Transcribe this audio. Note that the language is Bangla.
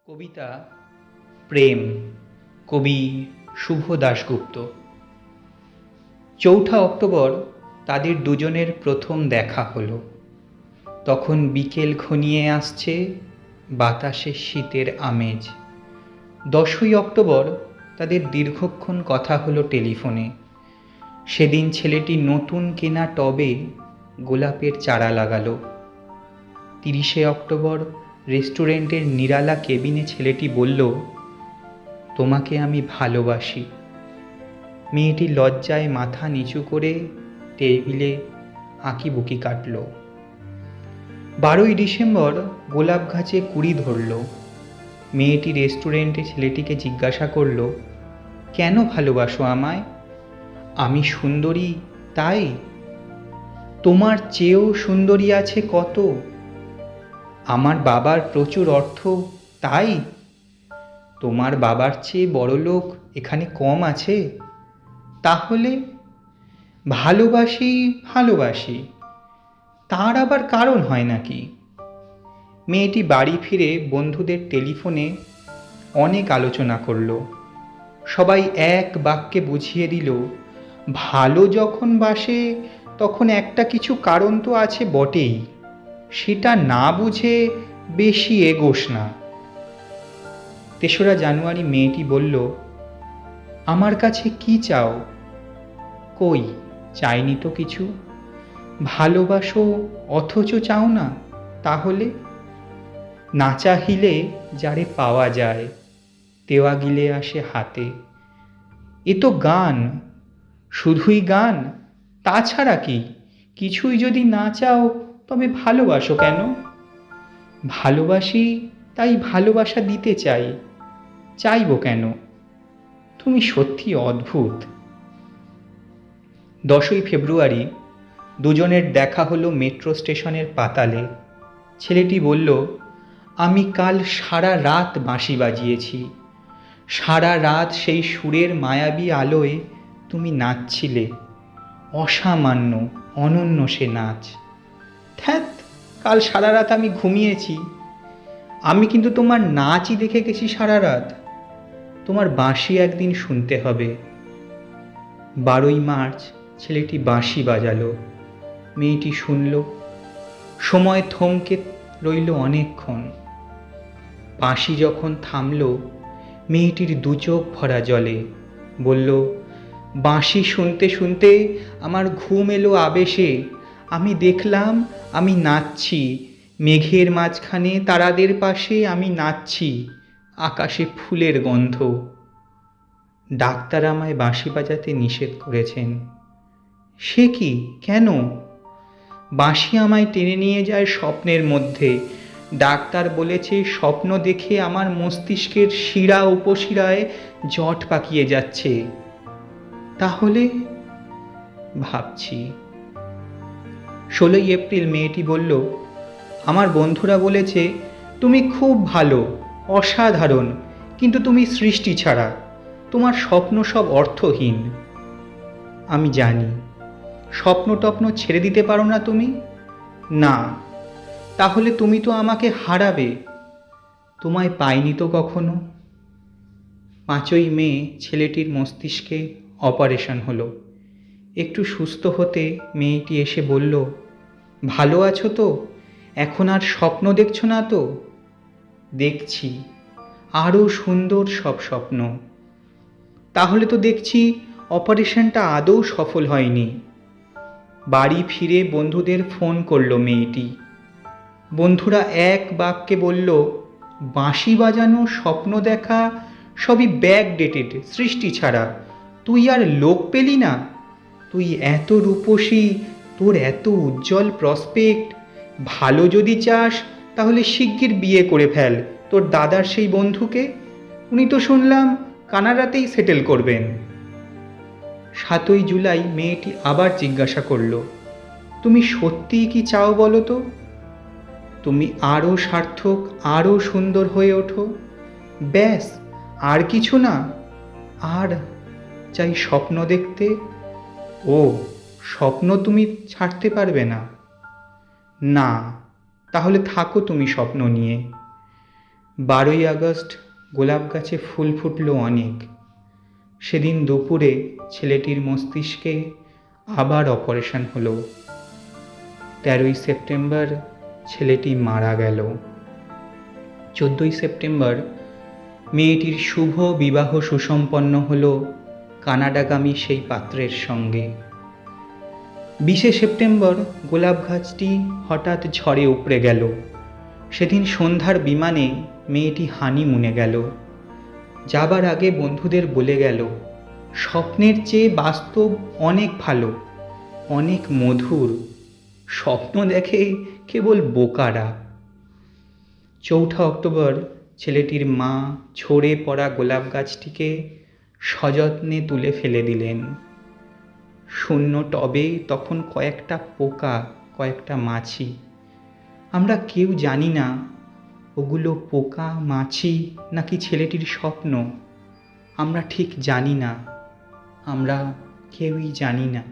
কবিতা প্রেম, কবি শুভ দাশগুপ্ত। ৪ঠা অক্টোবর তাদের দুজনের প্রথম দেখা হলো। তখন বিকেল ঘনিয়ে আসছে, বাতাসে শীতের আমেজ। ১০ই অক্টোবর তাদের দীর্ঘক্ষণ কথা হলো টেলিফোনে। সেদিন ছেলেটি নতুন কেনা টবে গোলাপের চারা লাগালো। ৩০শে অক্টোবর রেস্টুরেন্টের নিরালা কেবিনে ছেলেটি বলল, তোমাকে আমি ভালোবাসি। মেয়েটি লজ্জায় মাথা নিচু করে টেবিলে আঁকিবুকি কাটল। ১২ই ডিসেম্বর গোলাপ গাছে কুড়ি ধরল। মেয়েটি রেস্টুরেন্টে ছেলেটিকে জিজ্ঞাসা করল, কেন ভালোবাসো আমায়? আমি সুন্দরী তাই? তোমার চেয়েও সুন্দরী আছে কত? আমার বাবার প্রচুর অর্থ তাই? তোমার বাবার চেয়ে বড়লোক এখানে কম আছে? তাহলে ভালোবাসি ভালোবাসি, তার আবার কারণ হয় নাকি? মেয়েটি বাড়ি ফিরে বন্ধুদের টেলিফোনে অনেক আলোচনা করল। সবাই এক বাক্যে বুঝিয়ে দিল, ভালো যখন বাসে তখন একটা কিছু কারণ তো আছে বটেই, সেটা না বুঝে বেশি এগোস না। ৩রা জানুয়ারি মেয়েটি বলল, আমার কাছে কি চাও? কই, চাইনি তো কিছু। ভালোবাসো অথচ চাও না? তাহলে না চাহিলে যারে পাওয়া যায়, তেওয়া গিলে আসে হাতে। এ তো গান, শুধুই গান, তাছাড়া কি? কিছুই যদি না চাও তবে ভালোবাসো কেন? ভালোবাসি তাই ভালোবাসা দিতে চাই, চাইব কেন? তুমি সত্যি অদ্ভুত। ১০ই ফেব্রুয়ারি দুজনের দেখা হলো মেট্রো স্টেশনের পাতালে। ছেলেটি বলল, আমি কাল সারা রাত বাঁশি বাজিয়েছি। সারা রাত সেই সুরের মায়াবী আলোয় তুমি নাচছিলে। অসামান্য, অনন্য সে নাচ। ধ্যাৎ, কাল সারা রাত আমি ঘুমিয়েছি। আমি কিন্তু তোমার নাচই দেখে গেছি সারা রাত। তোমার বাঁশি একদিন শুনতে হবে। ১২ই মার্চ ছেলেটি বাঁশি বাজালো। মেয়েটি শুনল। সময় থমকে রইল অনেকক্ষণ। বাঁশি যখন থামল, মেয়েটির দুচোখ ভরা জলে। বলল, বাঁশি শুনতে শুনতে আমার ঘুম এলো আবেশে। আমি দেখলাম আমি নাচছি, মেঘের মাঝখানে তারাদের পাশে আমি নাচছি, আকাশে ফুলের গন্ধ। ডাক্তার আমায় বাঁশি বাজাতে নিষেধ করেছেন। সে কি, কেন? বাঁশি আমায় টেনে নিয়ে যায় স্বপ্নের মধ্যে। ডাক্তার বলেছে স্বপ্ন দেখে আমার মস্তিষ্কের শিরা উপশিরায় জট পাকিয়ে যাচ্ছে। তাহলে ভাবছি। ১৬ই এপ্রিল মেয়েটি বলল, আমার বন্ধুরা বলেছে তুমি খুব ভালো, অসাধারণ, কিন্তু তুমি সৃষ্টি ছাড়া, তোমার স্বপ্ন সব অর্থহীন। আমি জানি। স্বপ্ন টপ্ন ছেড়ে দিতে পারো না তুমি? না। তাহলে তুমি তো আমাকে হারাবে। তোমায় পাইনি তো কখনো। ৫ই মে ছেলেটির মস্তিষ্কে অপারেশন হলো। একটু সুস্থ হতে মেয়েটি এসে বলল, ভালো আছো তো? এখন আর স্বপ্ন দেখছো না তো? দেখছি, আরও সুন্দর সব স্বপ্ন। তাহলে তো দেখছি অপারেশনটা আদৌ সফল হয়নি। বাড়ি ফিরে বন্ধুদের ফোন করলো মেয়েটি। বন্ধুরা এক বাক্যে বলল, বাঁশি বাজানো, স্বপ্ন দেখা সবই ব্যাকডেটেড, সৃষ্টি ছাড়া। তুই আর লোক পেলি না? তুই এত রূপসী, তোর এত উজ্জ্বল প্রসপেক্ট। ভালো যদি চাস তাহলে শিগগির বিয়ে করে ফেল তোর দাদার সেই বন্ধুকে। উনি তো শুনলাম কানাডাতেই সেটেল করবেন। ৭ই জুলাই মেয়েটি আবার জিজ্ঞাসা করল, তুমি সত্যিই কি চাও বলো তো? তুমি আরও সার্থক, আরও সুন্দর হয়ে ওঠো, ব্যাস, আর কিছু না? আর চাই স্বপ্ন দেখতে। ও, স্বপ্ন তুমি ছাড়তে পারবে না? না, তাহলে থাকো তুমি স্বপ্ন নিয়ে। 12ই আগস্ট গোলাপ গাছে ফুল ফুটল অনেক। সেদিন দুপুরে ছেলেটির মস্তিষ্কে আবার অপারেশন হলো। 13ই সেপ্টেম্বর ছেলেটি মারা গেল। 14ই সেপ্টেম্বর মেয়েটির শুভ বিবাহ সুসম্পন্ন হলো কানাডাগামী সেই পাত্রের সঙ্গে। 20শে সেপ্টেম্বর গোলাপ গাছটি হঠাৎ ঝড়ে উপড়ে গেল। সেদিন সন্ধ্যার বিমানে মেয়েটি হানিমুনে গেল। যাবার আগে বন্ধুদের বলে গেল, স্বপ্নের চেয়ে বাস্তব অনেক ভালো, অনেক মধুর। স্বপ্ন দেখে কেবল বোকারা। 4ঠা অক্টোবর ছেলেটির মা ঝরে পড়া গোলাপ গাছটিকে সযত্নে তুলে ফেলে দিলেন। শূন্য টবে তখন কয়েকটা পোকা, কয়েকটা মাছি। আমরা কেউ জানি না ওগুলো পোকা, মাছি নাকি ছেলেটির স্বপ্ন। আমরা ঠিক জানি না, আমরা কেউই জানি না।